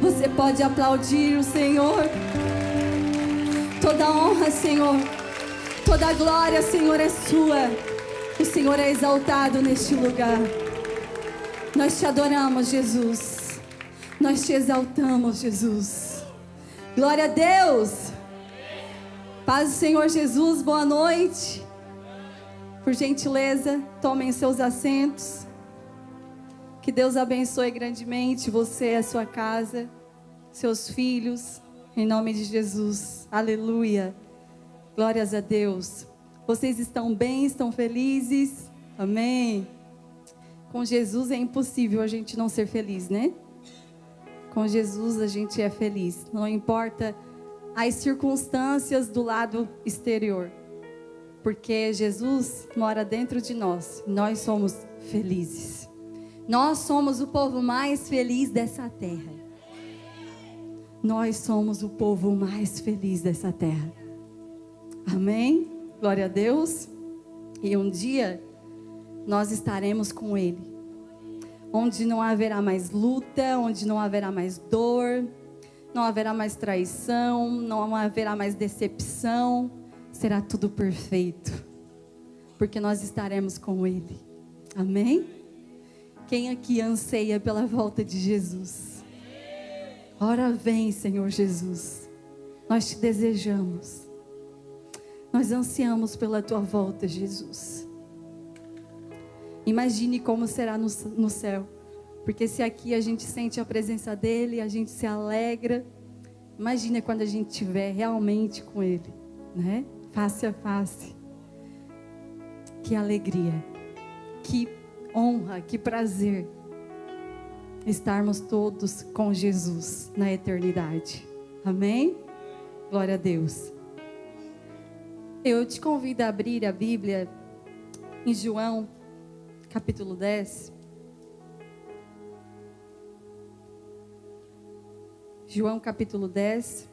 Você pode aplaudir o Senhor. Toda honra, Senhor, toda glória, Senhor, é sua. O Senhor é exaltado neste lugar. Nós te adoramos, Jesus. Nós te exaltamos, Jesus. Glória a Deus. Paz do Senhor Jesus, boa noite. Por gentileza, tomem seus assentos. Que Deus abençoe grandemente você e a sua casa, seus filhos, em nome de Jesus. Aleluia. Glórias a Deus. Vocês estão bem? Estão felizes? Amém. Com Jesus é impossível a gente não ser feliz, né? Com Jesus a gente é feliz. Não importa as circunstâncias do lado exterior. Porque Jesus mora dentro de nós. Nós somos felizes. Nós somos o povo mais feliz dessa terra. Nós somos o povo mais feliz dessa terra. Amém? Glória a Deus. E um dia nós estaremos com Ele, onde não haverá mais luta, onde não haverá mais dor, não haverá mais traição, não haverá mais decepção, será tudo perfeito, porque nós estaremos com Ele. Amém? Quem aqui anseia pela volta de Jesus? Ora vem, Senhor Jesus, nós te desejamos, nós ansiamos pela tua volta, Jesus. Imagine como será no céu. Porque se aqui a gente sente a presença dEle, a gente se alegra. Imagine quando a gente estiver realmente com Ele, né? Face a face. Que alegria, que honra, que prazer estarmos todos com Jesus na eternidade. Amém? Glória a Deus. Eu te convido a abrir a Bíblia em João capítulo 10. João capítulo 10.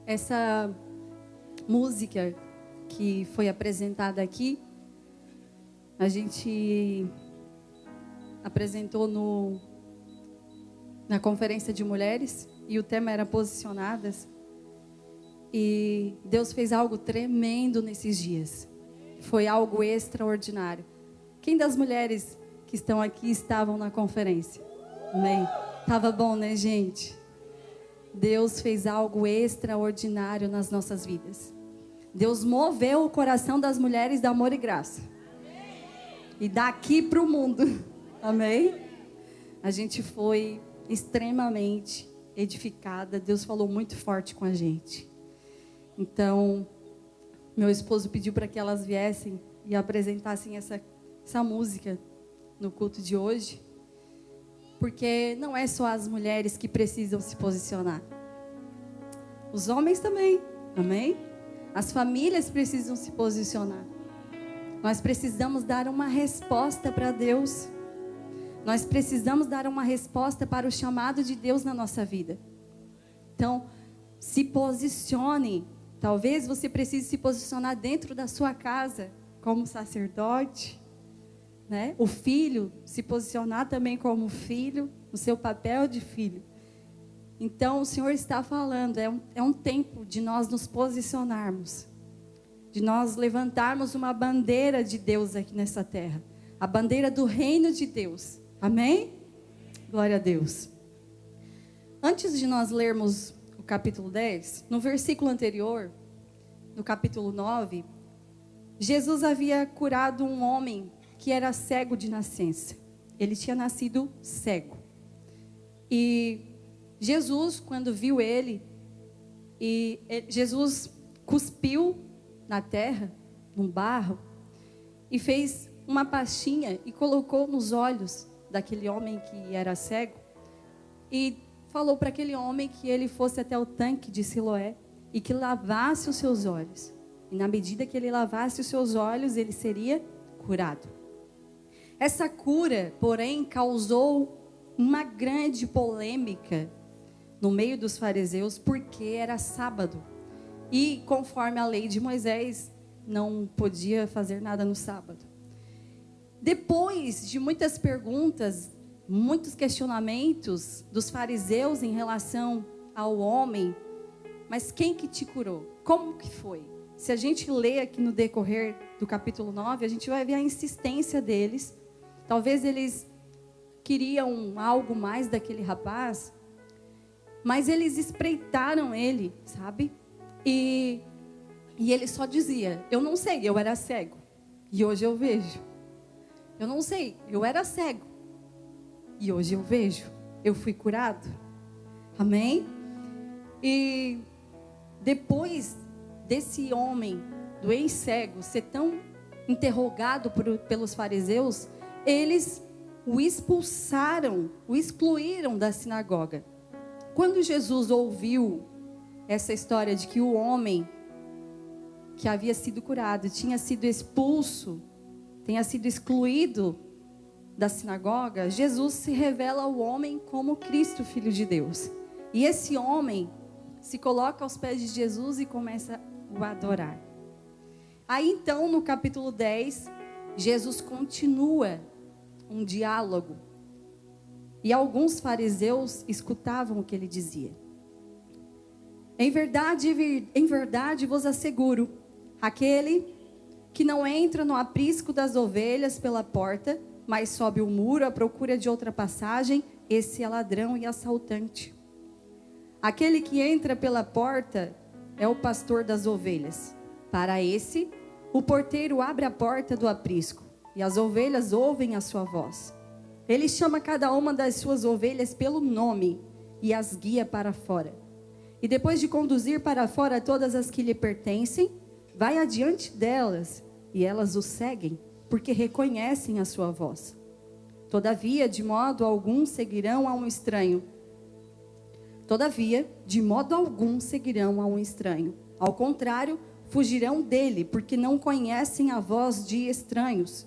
Essa música que foi apresentada aqui, a gente apresentou na conferência de mulheres. E o tema era posicionadas. E Deus fez algo tremendo nesses dias. Foi algo extraordinário. Quem das mulheres que estão aqui estavam na conferência? Amém? Tava bom, né, gente? Deus fez algo extraordinário nas nossas vidas. Deus moveu o coração das mulheres de amor e graça. E daqui para o mundo. Amém? A gente foi extremamente edificada. Deus falou muito forte com a gente. Então, meu esposo pediu para que elas viessem e apresentassem essa música no culto de hoje, porque não é só as mulheres que precisam se posicionar, os homens também, amém? As famílias precisam se posicionar. Nós precisamos dar uma resposta para Deus. Nós precisamos dar uma resposta para o chamado de Deus na nossa vida. Então, se posicione. Talvez você precise se posicionar dentro da sua casa, como sacerdote, né? O filho, se posicionar também como filho, no seu papel de filho. Então, o Senhor está falando, é um tempo de nós nos posicionarmos, de nós levantarmos uma bandeira de Deus aqui nessa terra, a bandeira do reino de Deus. Amém? Glória a Deus. Antes de nós lermos o capítulo 10, no versículo anterior, no capítulo 9, Jesus havia curado um homem que era cego de nascença. Ele tinha nascido cego. E Jesus, quando viu ele, Jesus cuspiu na terra, no barro, e fez uma pastinha e colocou nos olhos daquele homem que era cego, e falou para aquele homem que ele fosse até o tanque de Siloé e que lavasse os seus olhos. E na medida que ele lavasse os seus olhos, ele seria curado. Essa cura, porém, causou uma grande polêmica no meio dos fariseus, porque era sábado. E conforme a lei de Moisés, não podia fazer nada no sábado. Depois de muitas perguntas, muitos questionamentos dos fariseus em relação ao homem, mas quem que te curou? Como que foi? Se a gente ler aqui no decorrer do capítulo 9, a gente vai ver a insistência deles. Talvez eles queriam algo mais daquele rapaz, mas eles espreitaram ele, sabe? E ele só dizia: eu não sei, eu era cego, e hoje eu vejo. Eu não sei, eu era cego, e hoje eu vejo. Eu fui curado. Amém? E depois desse homem, do ex-cego, ser tão interrogado pelos fariseus, eles o expulsaram, o excluíram da sinagoga. Quando Jesus ouviu essa história de que o homem que havia sido curado tinha sido expulso, tenha sido excluído da sinagoga, Jesus se revela ao homem como Cristo, Filho de Deus. E esse homem se coloca aos pés de Jesus e começa a o adorar. Aí então, no capítulo 10, Jesus continua um diálogo. E alguns fariseus escutavam o que ele dizia. Em verdade vos asseguro, aquele que não entra no aprisco das ovelhas pela porta, mas sobe o muro à procura de outra passagem, esse é ladrão e assaltante. Aquele que entra pela porta é o pastor das ovelhas. Para esse, o porteiro abre a porta do aprisco, e as ovelhas ouvem a sua voz. Ele chama cada uma das suas ovelhas pelo nome e as guia para fora. E depois de conduzir para fora todas as que lhe pertencem, vai adiante delas, e elas o seguem, porque reconhecem a sua voz. Todavia, de modo algum seguirão a um estranho. Ao contrário, fugirão dele, porque não conhecem a voz de estranhos.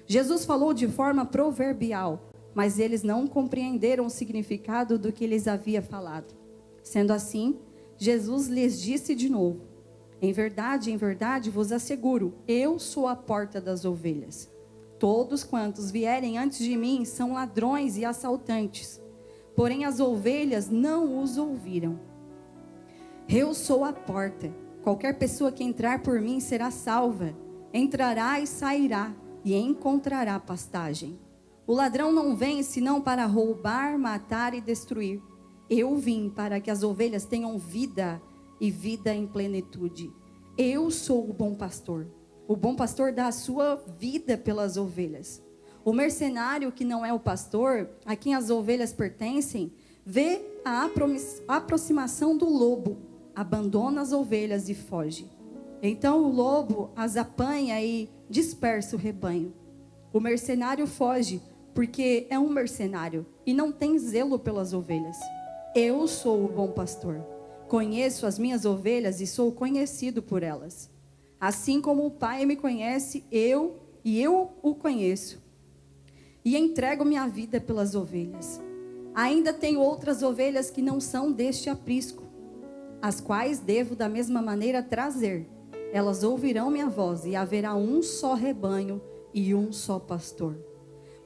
Jesus falou de forma proverbial, mas eles não compreenderam o significado do que lhes havia falado. Sendo assim, Jesus lhes disse de novo: em verdade vos asseguro, eu sou a porta das ovelhas. Todos quantos vierem antes de mim são ladrões e assaltantes, porém as ovelhas não os ouviram. Eu sou a porta. Qualquer pessoa que entrar por mim será salva. Entrará e sairá e encontrará pastagem. O ladrão não vem senão para roubar, matar e destruir. Eu vim para que as ovelhas tenham vida e vida em plenitude. Eu sou o bom pastor. O bom pastor dá a sua vida pelas ovelhas. O mercenário, que não é o pastor, a quem as ovelhas pertencem, vê a aproximação do lobo, abandona as ovelhas e foge. Então o lobo as apanha e dispersa o rebanho. O mercenário foge, porque é um mercenário e não tem zelo pelas ovelhas. Eu sou o bom pastor. Conheço as minhas ovelhas e sou conhecido por elas. Assim como o Pai me conhece, eu o conheço. E entrego minha vida pelas ovelhas. Ainda tenho outras ovelhas que não são deste aprisco, as quais devo da mesma maneira trazer. Elas ouvirão minha voz e haverá um só rebanho e um só pastor.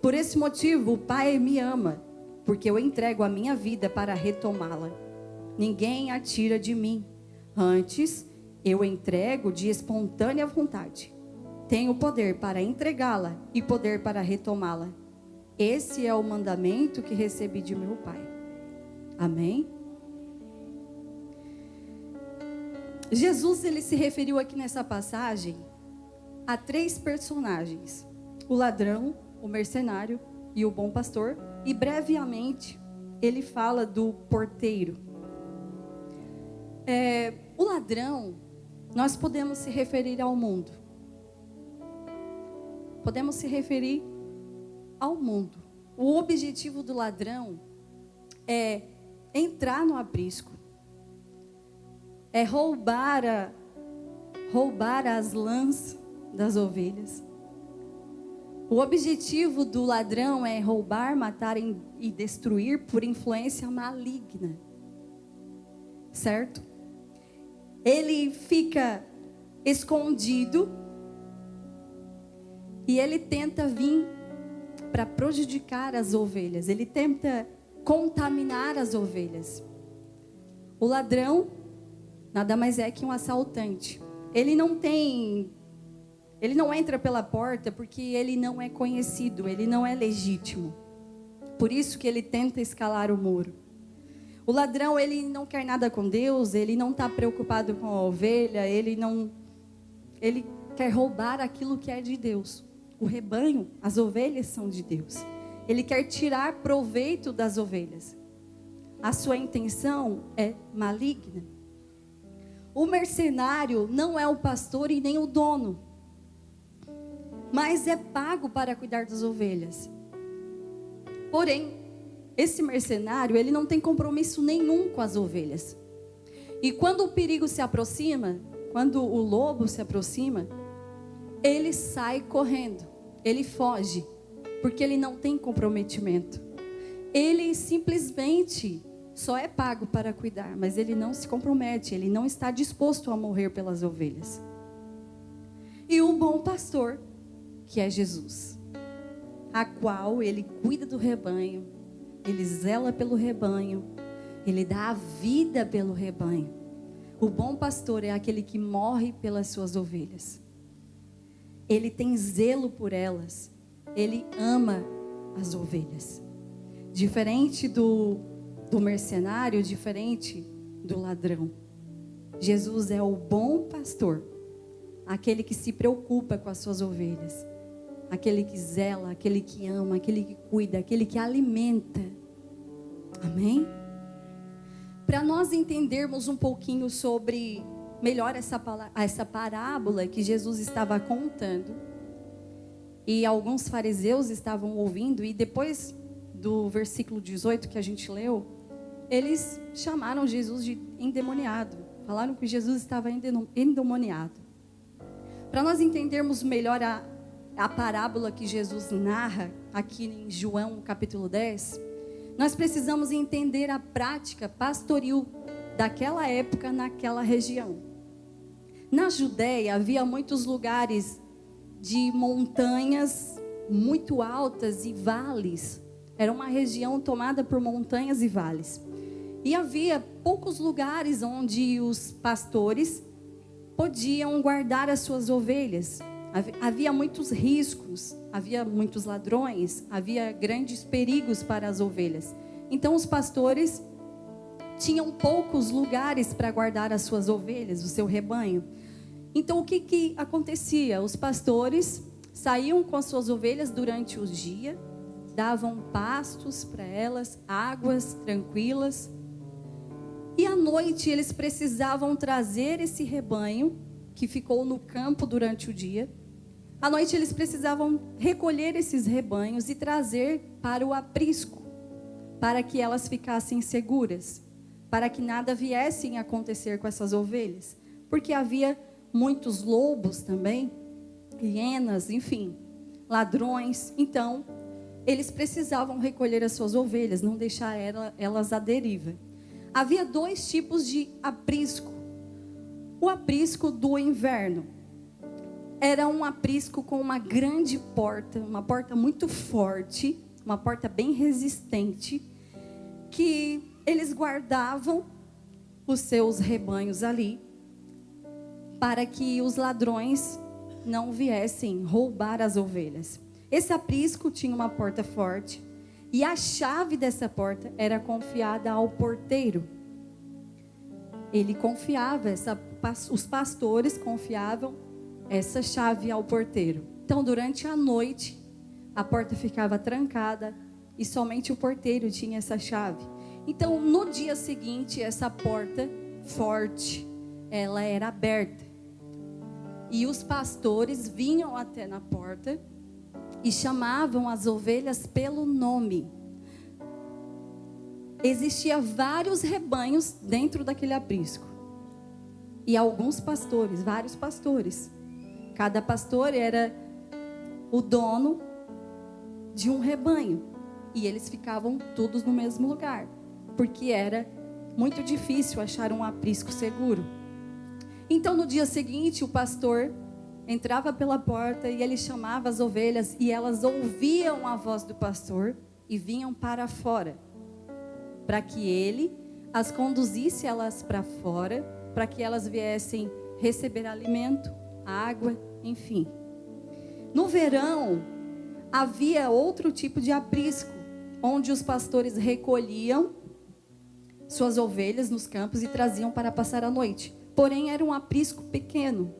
Por esse motivo o Pai me ama, porque eu entrego a minha vida para retomá-la. Ninguém a tira de mim. Antes, eu entrego de espontânea vontade. Tenho poder para entregá-la e poder para retomá-la. Esse é o mandamento que recebi de meu Pai. Amém? Jesus, ele se referiu aqui nessa passagem a 3 personagens: o ladrão, o mercenário e o bom pastor. E brevemente ele fala do porteiro. O ladrão, nós podemos se referir ao mundo. Podemos se referir ao mundo. O objetivo do ladrão é entrar no aprisco, é roubar as lãs das ovelhas. O objetivo do ladrão é roubar, matar e destruir por influência maligna. Certo? Ele fica escondido, e ele tenta vir para prejudicar as ovelhas. Ele tenta contaminar as ovelhas. O ladrão nada mais é que um assaltante. Ele não entra pela porta porque ele não é conhecido, ele não é legítimo. Por isso que ele tenta escalar o muro. O ladrão, ele não quer nada com Deus, ele não está preocupado com a ovelha, ele quer roubar aquilo que é de Deus. O rebanho, as ovelhas são de Deus. Ele quer tirar proveito das ovelhas. A sua intenção é maligna. O mercenário não é o pastor e nem o dono, mas é pago para cuidar das ovelhas. Porém, esse mercenário, ele não tem compromisso nenhum com as ovelhas. E quando o perigo se aproxima, quando o lobo se aproxima, ele sai correndo, ele foge, porque ele não tem comprometimento. Ele simplesmente só é pago para cuidar, mas ele não se compromete, ele não está disposto a morrer pelas ovelhas. E o bom pastor, que é Jesus, a qual ele cuida do rebanho, ele zela pelo rebanho, ele dá a vida pelo rebanho. O bom pastor é aquele que morre pelas suas ovelhas. Ele tem zelo por elas, ele ama as ovelhas. Diferente do mercenário, diferente do ladrão. Jesus é o bom pastor, aquele que se preocupa com as suas ovelhas, aquele que zela, aquele que ama, aquele que cuida, aquele que alimenta. Amém? Para nós entendermos um pouquinho sobre melhor essa parábola que Jesus estava contando, e alguns fariseus estavam ouvindo, e depois do versículo 18 que a gente leu, eles chamaram Jesus de endemoniado, falaram que Jesus estava endemoniado. Para nós entendermos melhor a parábola que Jesus narra aqui em João capítulo 10, nós precisamos entender a prática pastoril daquela época naquela região. Na Judéia havia muitos lugares de montanhas muito altas e vales. Era uma região tomada por montanhas e vales. E havia poucos lugares onde os pastores podiam guardar as suas ovelhas. Havia muitos riscos, havia muitos ladrões, havia grandes perigos para as ovelhas. Então os pastores tinham poucos lugares para guardar as suas ovelhas, o seu rebanho. Então o que acontecia? Os pastores saíam com as suas ovelhas durante o dia, davam pastos para elas, águas tranquilas. E à noite eles precisavam trazer esse rebanho que ficou no campo durante o dia. À noite eles precisavam recolher esses rebanhos e trazer para o aprisco, para que elas ficassem seguras, para que nada viesse a acontecer com essas ovelhas, porque havia muitos lobos também, hienas, enfim, ladrões. Então eles precisavam recolher as suas ovelhas, não deixar elas à deriva. Havia dois tipos de aprisco. O aprisco do inverno era um aprisco com uma grande porta, uma porta muito forte, uma porta bem resistente, que eles guardavam os seus rebanhos ali, para que os ladrões não viessem roubar as ovelhas. Esse aprisco tinha uma porta forte, e a chave dessa porta era confiada ao porteiro. Ele confiava, os pastores confiavam essa chave ao porteiro. Então, durante a noite, a porta ficava trancada e somente o porteiro tinha essa chave. Então, no dia seguinte, essa porta forte, ela era aberta. E os pastores vinham até na porta e chamavam as ovelhas pelo nome. Existia vários rebanhos dentro daquele aprisco. E alguns pastores, vários pastores. Cada pastor era o dono de um rebanho. E eles ficavam todos no mesmo lugar, porque era muito difícil achar um aprisco seguro. Então no dia seguinte o pastor entrava pela porta e ele chamava as ovelhas e elas ouviam a voz do pastor e vinham para fora, para que ele as conduzisse elas para fora, para que elas viessem receber alimento, água, enfim. No verão havia outro tipo de aprisco, onde os pastores recolhiam suas ovelhas nos campos e traziam para passar a noite. Porém, era um aprisco pequeno.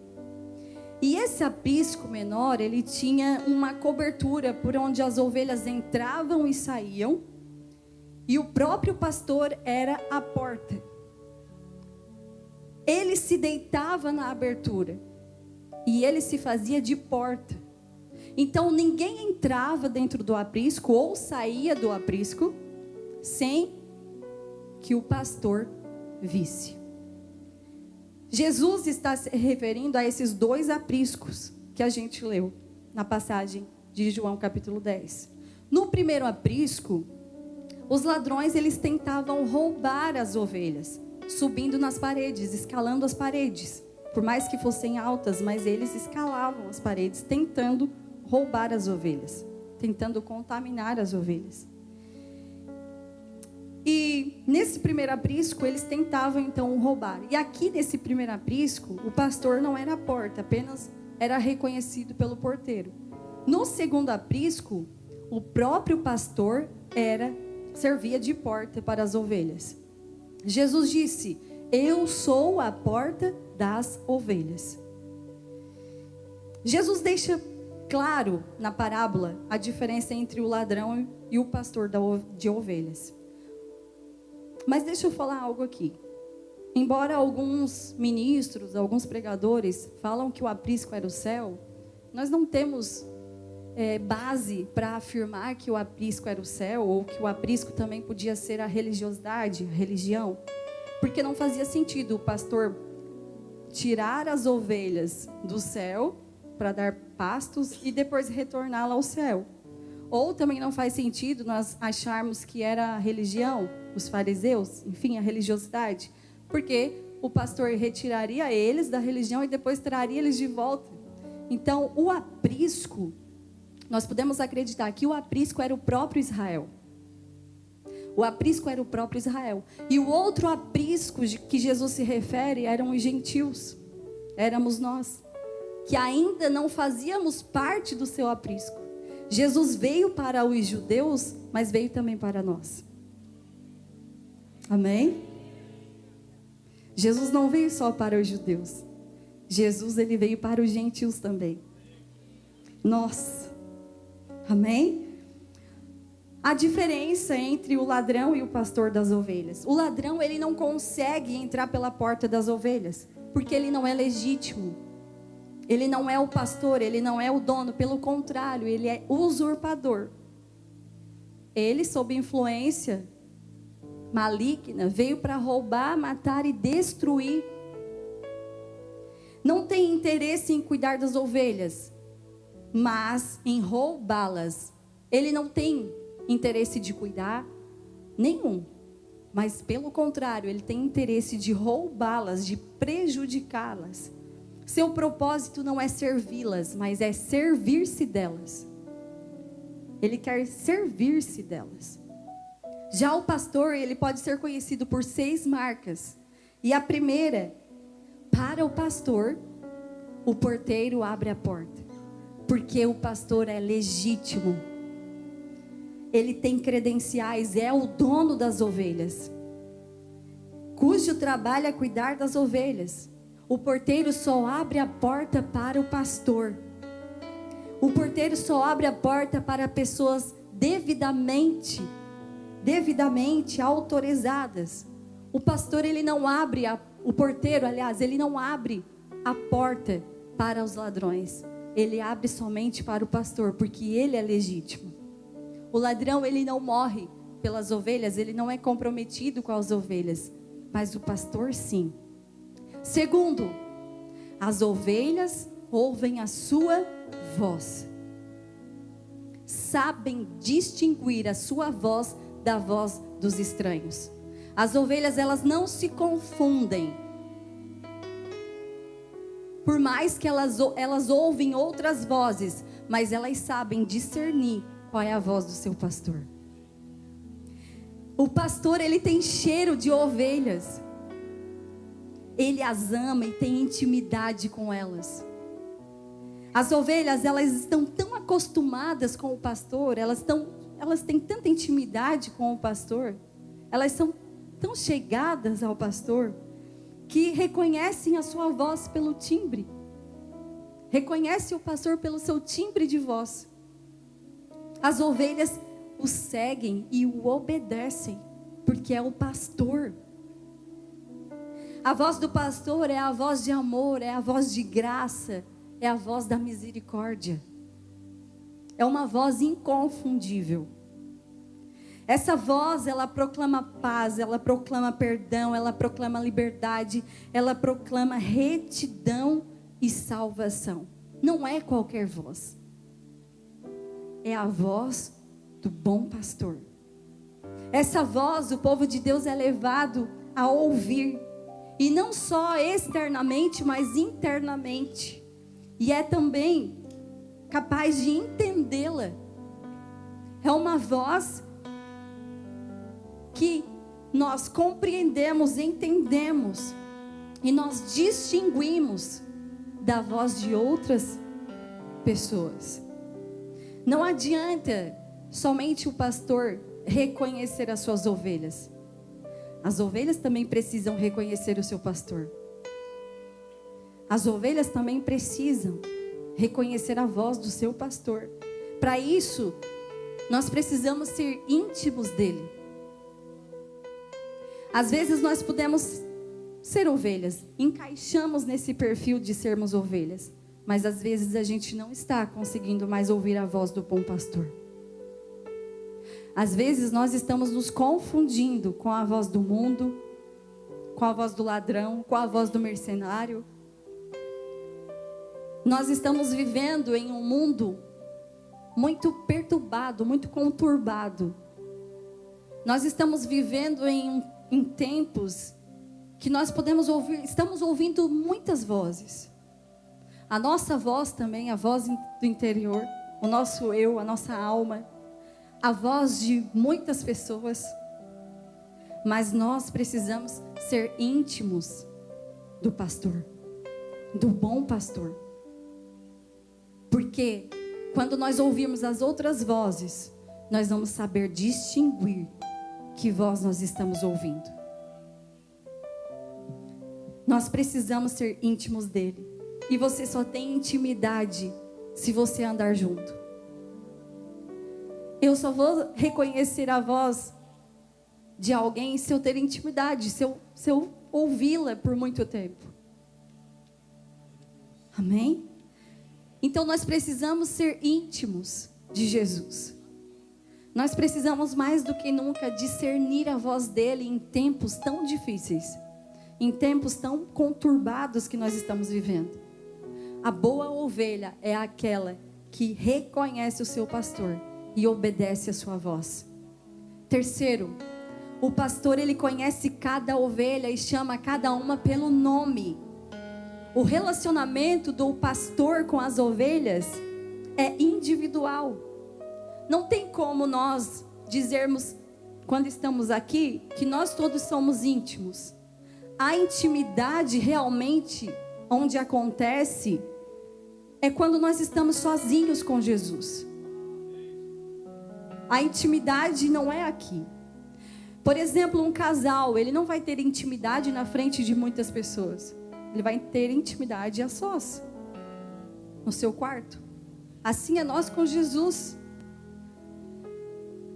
E esse aprisco menor, ele tinha uma cobertura por onde as ovelhas entravam e saíam. E o próprio pastor era a porta. Ele se deitava na abertura. E ele se fazia de porta. Então, ninguém entrava dentro do aprisco ou saía do aprisco sem que o pastor visse. Jesus está se referindo a esses dois apriscos que a gente leu na passagem de João capítulo 10. No primeiro aprisco, os ladrões eles tentavam roubar as ovelhas, subindo nas paredes, escalando as paredes. Por mais que fossem altas, mas eles escalavam as paredes, tentando roubar as ovelhas, tentando contaminar as ovelhas. E nesse primeiro aprisco, eles tentavam então roubar. E aqui nesse primeiro aprisco, o pastor não era a porta, apenas era reconhecido pelo porteiro. No segundo aprisco, o próprio pastor servia de porta para as ovelhas. Jesus disse: eu sou a porta das ovelhas. Jesus deixa claro na parábola a diferença entre o ladrão e o pastor de ovelhas. Mas deixa eu falar algo aqui. Embora alguns ministros, alguns pregadores falam que o aprisco era o céu, nós não temos base para afirmar que o aprisco era o céu, ou que o aprisco também podia ser a religiosidade, a religião, porque não fazia sentido o pastor tirar as ovelhas do céu para dar pastos e depois retorná-la ao céu. Ou também não faz sentido nós acharmos que era a religião, os fariseus, enfim, a religiosidade, porque o pastor retiraria eles da religião e depois traria eles de volta. Então, o aprisco, nós podemos acreditar que o aprisco era o próprio Israel. O aprisco era o próprio Israel. E o outro aprisco que Jesus se refere eram os gentios. Éramos nós, que ainda não fazíamos parte do seu aprisco. Jesus veio para os judeus, mas veio também para nós. Amém? Jesus não veio só para os judeus. Jesus, ele veio para os gentios também. Nós. Amém? A diferença entre o ladrão e o pastor das ovelhas. O ladrão, ele não consegue entrar pela porta das ovelhas, porque ele não é legítimo. Ele não é o pastor, ele não é o dono, pelo contrário, ele é usurpador. Ele, sob influência maligna, veio para roubar, matar e destruir. Não tem interesse em cuidar das ovelhas, mas em roubá-las. Ele não tem interesse de cuidar nenhum, mas pelo contrário, ele tem interesse de roubá-las, de prejudicá-las. Seu propósito não é servi-las, mas é servir-se delas. Ele quer servir-se delas. Já o pastor, ele pode ser conhecido por 6 marcas. E a primeira, para o pastor, o porteiro abre a porta. Porque o pastor é legítimo. Ele tem credenciais, é o dono das ovelhas, cujo trabalho é cuidar das ovelhas. O porteiro só abre a porta para o pastor. O porteiro só abre a porta para pessoas devidamente autorizadas. O pastor, ele não abre, o porteiro, aliás, ele não abre a porta para os ladrões. Ele abre somente para o pastor, porque ele é legítimo. O ladrão, ele não morre pelas ovelhas, ele não é comprometido com as ovelhas, mas o pastor sim. Segundo, as ovelhas ouvem a sua voz. Sabem distinguir a sua voz da voz dos estranhos. As ovelhas, elas não se confundem. Por mais que elas ouvem outras vozes, mas elas sabem discernir qual é a voz do seu pastor. O pastor, ele tem cheiro de ovelhas. Ele as ama e tem intimidade com elas. As ovelhas, elas estão tão acostumadas com o pastor, elas têm tanta intimidade com o pastor, elas são tão chegadas ao pastor, que reconhecem a sua voz pelo timbre. Reconhece o pastor pelo seu timbre de voz. As ovelhas o seguem e o obedecem, porque é o pastor. A voz do pastor é a voz de amor, é a voz de graça, é a voz da misericórdia. É uma voz inconfundível. Essa voz, ela proclama paz, ela proclama perdão, ela proclama liberdade, ela proclama retidão e salvação. Não é qualquer voz. É a voz do bom pastor. Essa voz, o povo de Deus é levado a ouvir. E não só externamente, mas internamente. E é também capaz de entendê-la. É uma voz que nós compreendemos, entendemos. E nós distinguimos da voz de outras pessoas. Não adianta somente o pastor reconhecer as suas ovelhas. As ovelhas também precisam reconhecer o seu pastor. As ovelhas também precisam reconhecer a voz do seu pastor. Para isso, nós precisamos ser íntimos dele. Às vezes nós podemos ser ovelhas, encaixamos nesse perfil de sermos ovelhas, mas às vezes a gente não está conseguindo mais ouvir a voz do bom pastor. Às vezes nós estamos nos confundindo com a voz do mundo, com a voz do ladrão, com a voz do mercenário. Nós estamos vivendo em um mundo muito perturbado, muito conturbado. Nós estamos vivendo em tempos que nós podemos ouvir, estamos ouvindo muitas vozes. A nossa voz também, a voz do interior, o nosso eu, a nossa alma, a voz de muitas pessoas. Mas nós precisamos ser íntimos do pastor, do bom pastor. Porque quando nós ouvirmos as outras vozes, nós vamos saber distinguir que voz nós estamos ouvindo. Nós precisamos ser íntimos dele. E você só tem intimidade se você andar junto. Eu só vou reconhecer a voz de alguém se eu ter intimidade, se eu ouvi-la por muito tempo. Amém? Então nós precisamos ser íntimos de Jesus. Nós precisamos mais do que nunca discernir a voz dele em tempos tão difíceis, em tempos tão conturbados que nós estamos vivendo. A boa ovelha é aquela que reconhece o seu pastor e obedece a sua voz. Terceiro, o pastor, ele conhece cada ovelha e chama cada uma pelo nome. O relacionamento do pastor com as ovelhas é individual. Não tem como nós dizermos, quando estamos aqui, que nós todos somos íntimos. A intimidade realmente, onde acontece, é quando nós estamos sozinhos com Jesus. A intimidade não é aqui. Por exemplo, um casal, ele não vai ter intimidade na frente de muitas pessoas. Ele vai ter intimidade a sós, no seu quarto. Assim é nós com Jesus.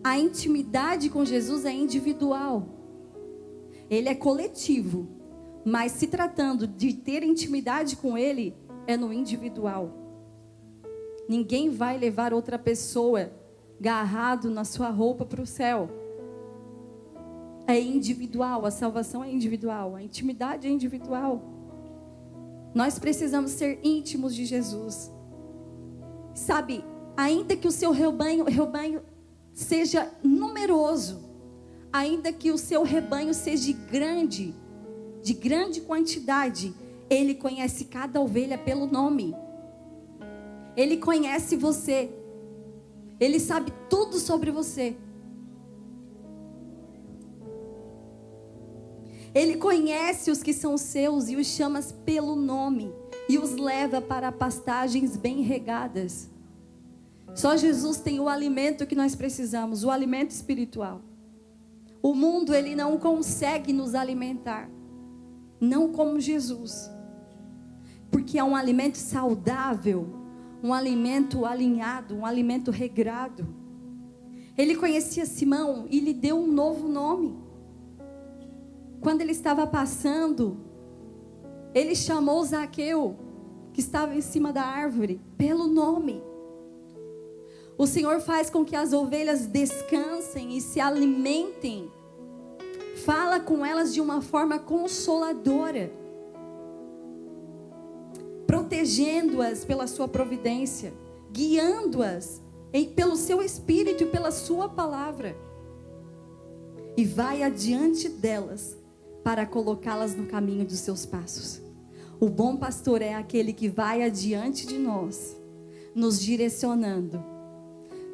A intimidade com Jesus é individual. Ele é coletivo. Mas se tratando de ter intimidade com ele, é no individual. Ninguém vai levar outra pessoa agarrado na sua roupa para o céu. É individual, a salvação é individual, a intimidade é individual. Nós precisamos ser íntimos de Jesus. Sabe, ainda que o seu rebanho seja numeroso, ainda que o seu rebanho seja grande, de grande quantidade, Ele conhece cada ovelha pelo nome. Ele conhece você. Ele sabe tudo sobre você. Ele conhece os que são seus e os chama pelo nome e os leva para pastagens bem regadas. Só Jesus tem o alimento que nós precisamos, o alimento espiritual. O mundo, ele não consegue nos alimentar, não como Jesus, porque é um alimento saudável, um alimento alinhado, um alimento regrado. Ele conhecia Simão e lhe deu um novo nome. Quando ele estava passando, ele chamou Zaqueu, que estava em cima da árvore, pelo nome. O Senhor faz com que as ovelhas descansem e se alimentem. Fala com elas de uma forma consoladora, protegendo-as pela sua providência, guiando-as pelo seu Espírito e pela sua palavra. E vai adiante delas para colocá-las no caminho dos seus passos. O bom pastor é aquele que vai adiante de nós, nos direcionando,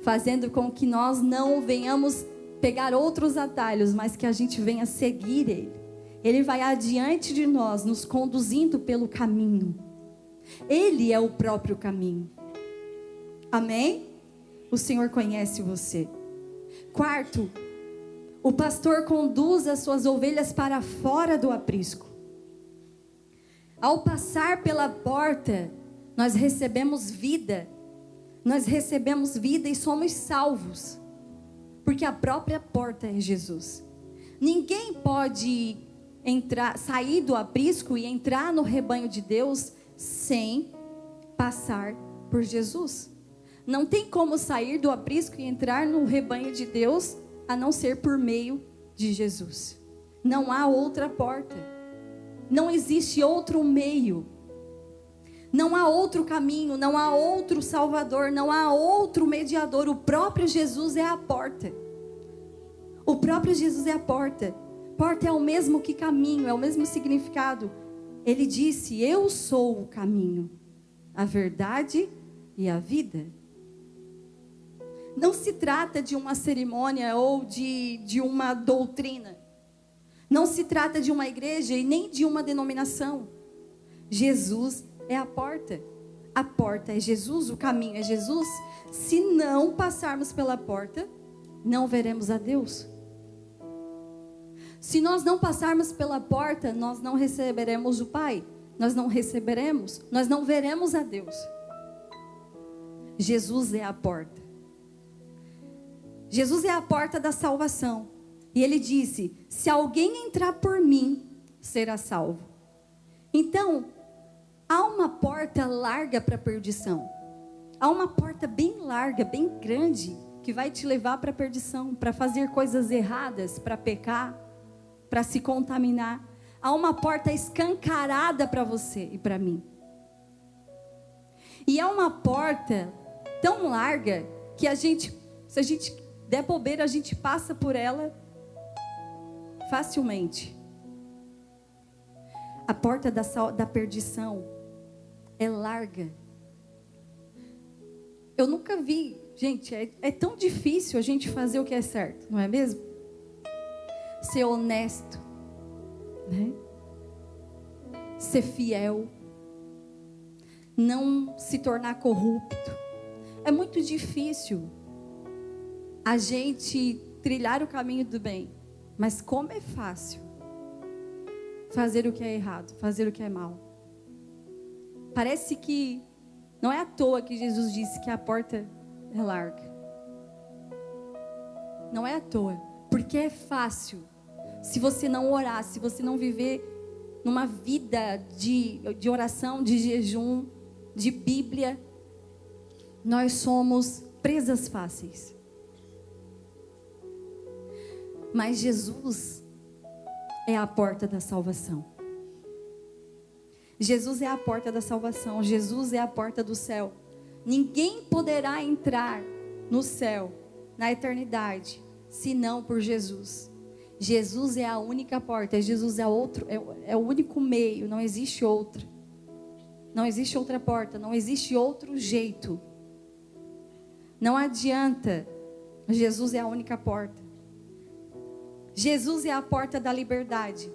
fazendo com que nós não venhamos pegar outros atalhos, mas que a gente venha seguir Ele. Ele vai adiante de nós, nos conduzindo pelo caminho. Ele é o próprio caminho. Amém? O Senhor conhece você. Quarto, o pastor conduz as suas ovelhas para fora do aprisco. Ao passar pela porta, nós recebemos vida. Nós recebemos vida e somos salvos. Porque a própria porta é Jesus. Ninguém pode sair do aprisco e entrar no rebanho de Deus sem passar por Jesus. Não tem como sair do aprisco e entrar no rebanho de Deus a não ser por meio de Jesus. Não há outra porta. Não existe outro meio. Não há outro caminho, não há outro Salvador, não há outro mediador. O próprio Jesus é a porta. O próprio Jesus é a porta. Porta é o mesmo que caminho, é o mesmo significado. Ele disse: eu sou o caminho, a verdade e a vida. Não se trata de uma cerimônia ou de uma doutrina. Não se trata de uma igreja e nem de uma denominação. Jesus é a porta. A porta é Jesus, o caminho é Jesus. Se não passarmos pela porta, não veremos a Deus. Se nós não passarmos pela porta, nós não receberemos o Pai. Nós não veremos a Deus. Jesus é a porta. Jesus é a porta da salvação. E Ele disse: se alguém entrar por mim, será salvo. Então, há uma porta larga para a perdição. Há uma porta bem larga, bem grande, que vai te levar para a perdição, para fazer coisas erradas, para pecar, para se contaminar. Há uma porta escancarada para você e para mim. E é uma porta tão larga que se a gente der bobeira, a gente passa por ela facilmente. A porta da perdição é larga. Eu nunca vi, gente, é tão difícil a gente fazer o que é certo, não é mesmo? Ser honesto, né? Ser fiel, não se tornar corrupto. É muito difícil a gente trilhar o caminho do bem, mas como é fácil fazer o que é errado, fazer o que é mal. Parece que não é à toa que Jesus disse que a porta é larga. Não é à toa, porque é fácil. Se você não orar, se você não viver numa vida de oração, de jejum, de Bíblia, nós somos presas fáceis. Mas Jesus é a porta da salvação. Jesus é a porta da salvação. Jesus é a porta do céu. Ninguém poderá entrar no céu, na eternidade, senão por Jesus. Jesus é a única porta, Jesus é o único meio, não existe outra. Não existe outra porta, não existe outro jeito. Não adianta, Jesus é a única porta. Jesus é a porta da liberdade.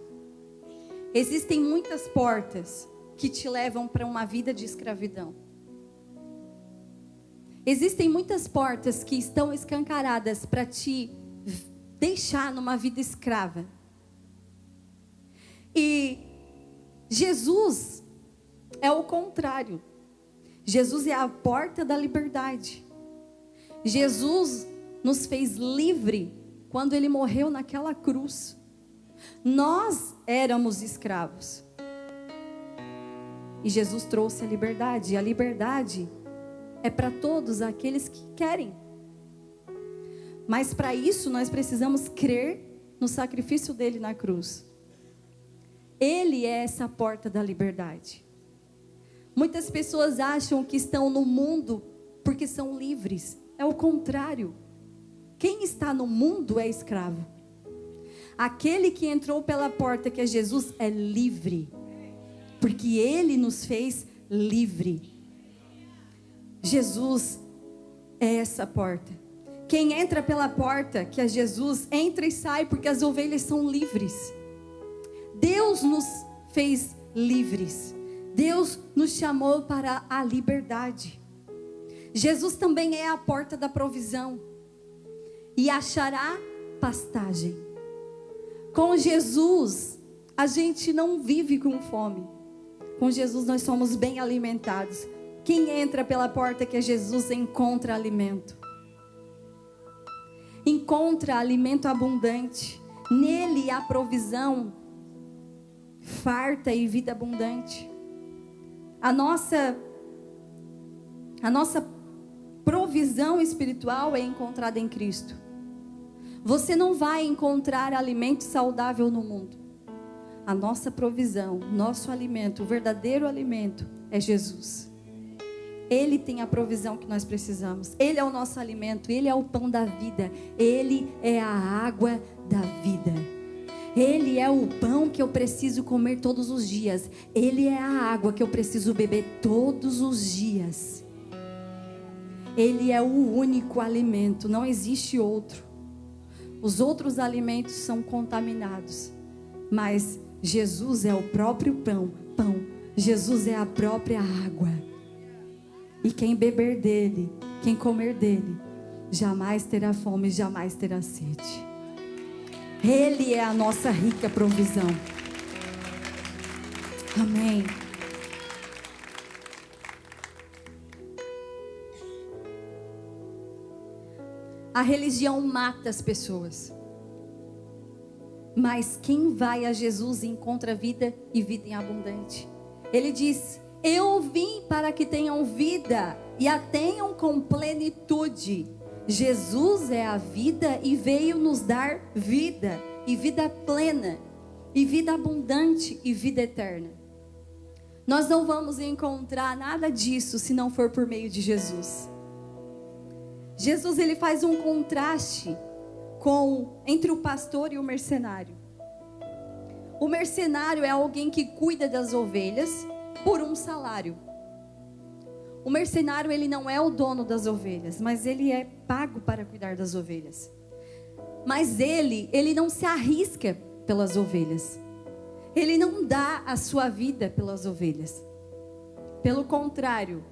Existem muitas portas que te levam para uma vida de escravidão. Existem muitas portas que estão escancaradas para te deixar numa vida escrava. E Jesus é o contrário. Jesus é a porta da liberdade. Jesus nos fez livre quando Ele morreu naquela cruz. Nós éramos escravos. E Jesus trouxe a liberdade. E a liberdade é para todos aqueles que querem. Mas para isso nós precisamos crer no sacrifício dele na cruz. Ele é essa porta da liberdade. Muitas pessoas acham que estão no mundo porque são livres. É o contrário. Quem está no mundo é escravo. Aquele que entrou pela porta, que é Jesus, é livre. Porque Ele nos fez livre. Jesus é essa porta. Quem entra pela porta, que é Jesus, entra e sai, porque as ovelhas são livres. Deus nos fez livres. Deus nos chamou para a liberdade. Jesus também é a porta da provisão. E achará pastagem. Com Jesus, a gente não vive com fome. Com Jesus nós somos bem alimentados. Quem entra pela porta, que é Jesus, encontra alimento. Encontra alimento abundante. Nele há provisão farta e vida abundante. A nossa provisão espiritual é encontrada em Cristo. Você não vai encontrar alimento saudável no mundo. A nossa provisão, nosso alimento, o verdadeiro alimento é Jesus. Ele tem a provisão que nós precisamos. Ele é o nosso alimento, Ele é o pão da vida. Ele é a água da vida. Ele é o pão que eu preciso comer todos os dias. Ele é a água que eu preciso beber todos os dias. Ele é o único alimento, não existe outro. Os outros alimentos são contaminados, mas Jesus é o próprio pão. Jesus é a própria água. E quem beber dele, quem comer dele, jamais terá fome, jamais terá sede. Ele é a nossa rica provisão. Amém. A religião mata as pessoas. Mas quem vai a Jesus encontra vida e vida em abundante. Ele diz: eu vim para que tenham vida e a tenham com plenitude. Jesus é a vida e veio nos dar vida, e vida plena, e vida abundante, e vida eterna. Nós não vamos encontrar nada disso se não for por meio de Jesus. Jesus, ele faz um contraste entre o pastor e o mercenário. O mercenário é alguém que cuida das ovelhas por um salário. O mercenário, ele não é o dono das ovelhas, mas ele é pago para cuidar das ovelhas. Mas ele não se arrisca pelas ovelhas. Ele não dá a sua vida pelas ovelhas. Pelo contrário,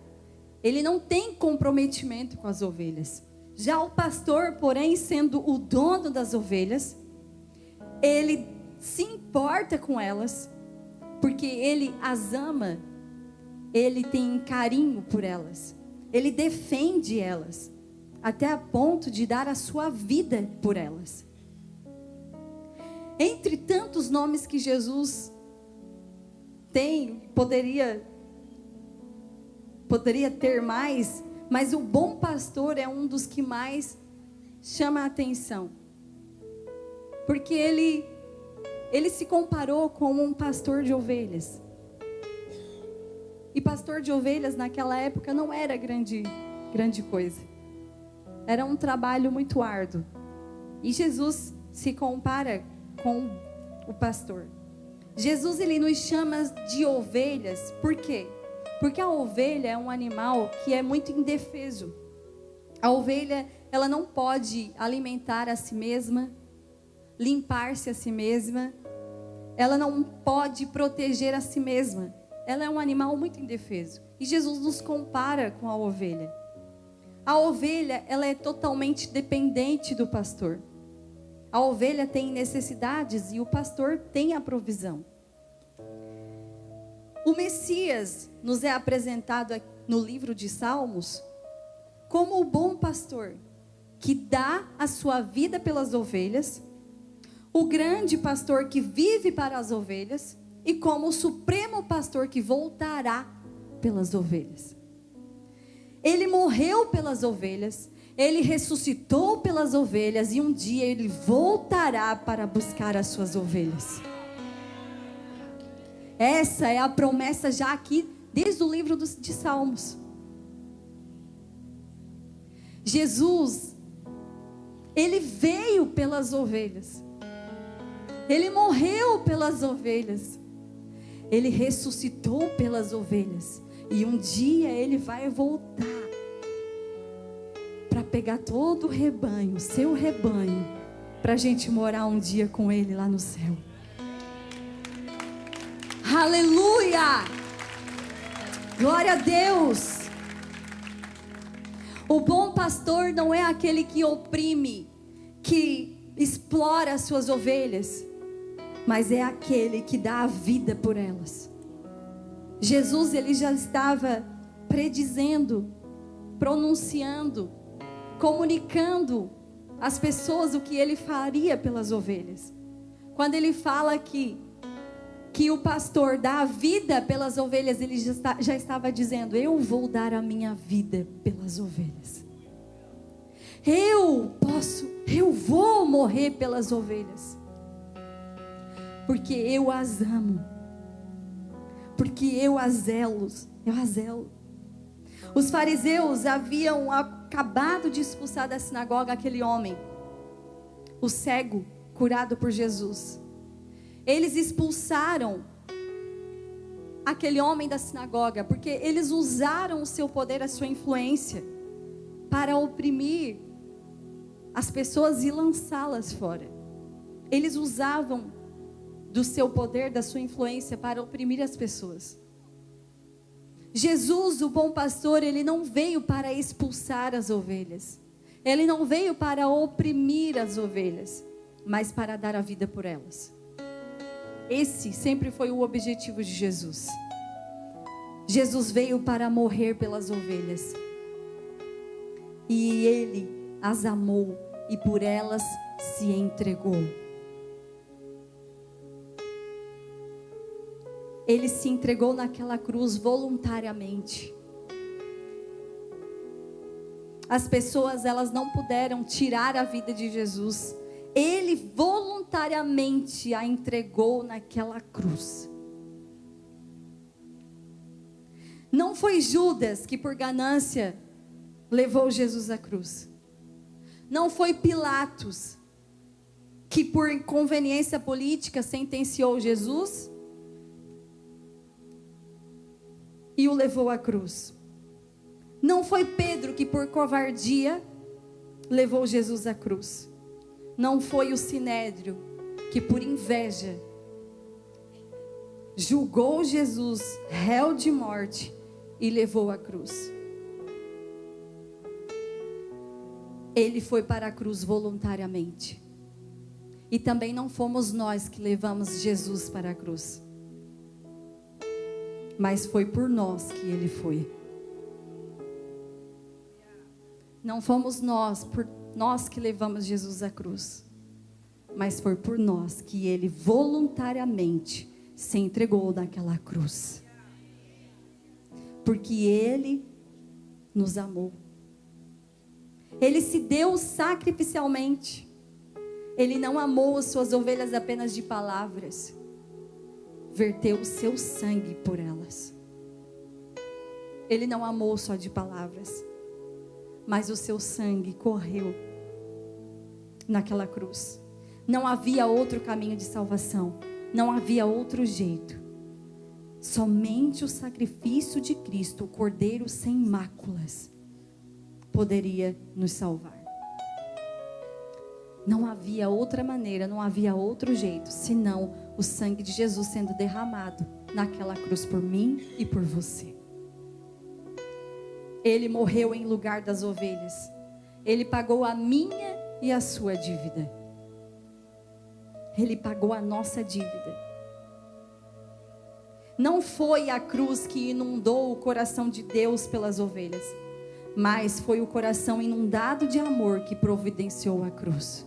ele não tem comprometimento com as ovelhas. Já o pastor, porém, sendo o dono das ovelhas, ele se importa com elas, porque ele as ama. Ele tem carinho por elas. Ele defende elas. Até a ponto de dar a sua vida por elas. Entre tantos nomes que Jesus tem, poderia ter mais. Mas o bom pastor é um dos que mais chama a atenção. Porque ele se comparou com um pastor de ovelhas. E pastor de ovelhas naquela época não era grande coisa. Era um trabalho muito árduo. E Jesus se compara com o pastor. Jesus, ele nos chama de ovelhas, por quê? Porque a ovelha é um animal que é muito indefeso. A ovelha, ela não pode alimentar a si mesma, limpar-se a si mesma, ela não pode proteger a si mesma. Ela é um animal muito indefeso. E Jesus nos compara com a ovelha. A ovelha, ela é totalmente dependente do pastor. A ovelha tem necessidades e o pastor tem a provisão. O Messias nos é apresentado no livro de Salmos como o bom pastor que dá a sua vida pelas ovelhas, o grande pastor que vive para as ovelhas e como o supremo pastor que voltará pelas ovelhas. Ele morreu pelas ovelhas, ele ressuscitou pelas ovelhas e um dia ele voltará para buscar as suas ovelhas. Essa é a promessa já aqui desde o livro de Salmos. Jesus, ele veio pelas ovelhas. Ele morreu pelas ovelhas. Ele ressuscitou pelas ovelhas. E um dia ele vai voltar para pegar todo o rebanho, seu rebanho, para a gente morar um dia com ele lá no céu. Aleluia! Glória a Deus! O bom pastor não é aquele que oprime, que explora as suas ovelhas, mas é aquele que dá a vida por elas. Jesus, ele já estava predizendo, pronunciando, comunicando às pessoas o que ele faria pelas ovelhas. Quando ele fala que o pastor dá a vida pelas ovelhas, ele já estava dizendo: eu vou dar a minha vida pelas ovelhas. Eu vou morrer pelas ovelhas. Porque eu as amo. Porque eu as zelo. Os fariseus haviam acabado de expulsar da sinagoga aquele homem, o cego, curado por Jesus. Eles expulsaram aquele homem da sinagoga, porque eles usaram o seu poder, a sua influência, para oprimir as pessoas e lançá-las fora. Eles usavam do seu poder, da sua influência, para oprimir as pessoas. Jesus, o bom pastor, ele não veio para expulsar as ovelhas. Ele não veio para oprimir as ovelhas, mas para dar a vida por elas. Esse sempre foi o objetivo de Jesus. Jesus veio para morrer pelas ovelhas. E ele as amou e por elas se entregou. Ele se entregou naquela cruz voluntariamente. As pessoas, elas não puderam tirar a vida de Jesus. Ele voluntariamente a entregou naquela cruz. Não foi Judas que por ganância levou Jesus à cruz. Não foi Pilatos que por conveniência política sentenciou Jesus e o levou à cruz. Não foi Pedro que por covardia levou Jesus à cruz. Não foi o Sinédrio que por inveja julgou Jesus réu de morte e levou à cruz. Ele foi para a cruz voluntariamente. E também não fomos nós que levamos Jesus para a cruz, mas foi por nós que ele foi. Não fomos nós, por nós que levamos Jesus à cruz, mas foi por nós que ele voluntariamente se entregou naquela cruz. Porque ele nos amou. Ele se deu sacrificialmente. Ele não amou as suas ovelhas apenas de palavras. Verteu o seu sangue por elas. Ele não amou só de palavras, mas o seu sangue correu naquela cruz. Não havia outro caminho de salvação. Não havia outro jeito. Somente o sacrifício de Cristo, o Cordeiro sem máculas, poderia nos salvar. Não havia outra maneira, não havia outro jeito, senão o sangue de Jesus sendo derramado naquela cruz por mim e por você. Ele morreu em lugar das ovelhas. Ele pagou a minha e a sua dívida. Ele pagou a nossa dívida. Não foi a cruz que inundou o coração de Deus pelas ovelhas, mas foi o coração inundado de amor que providenciou a cruz.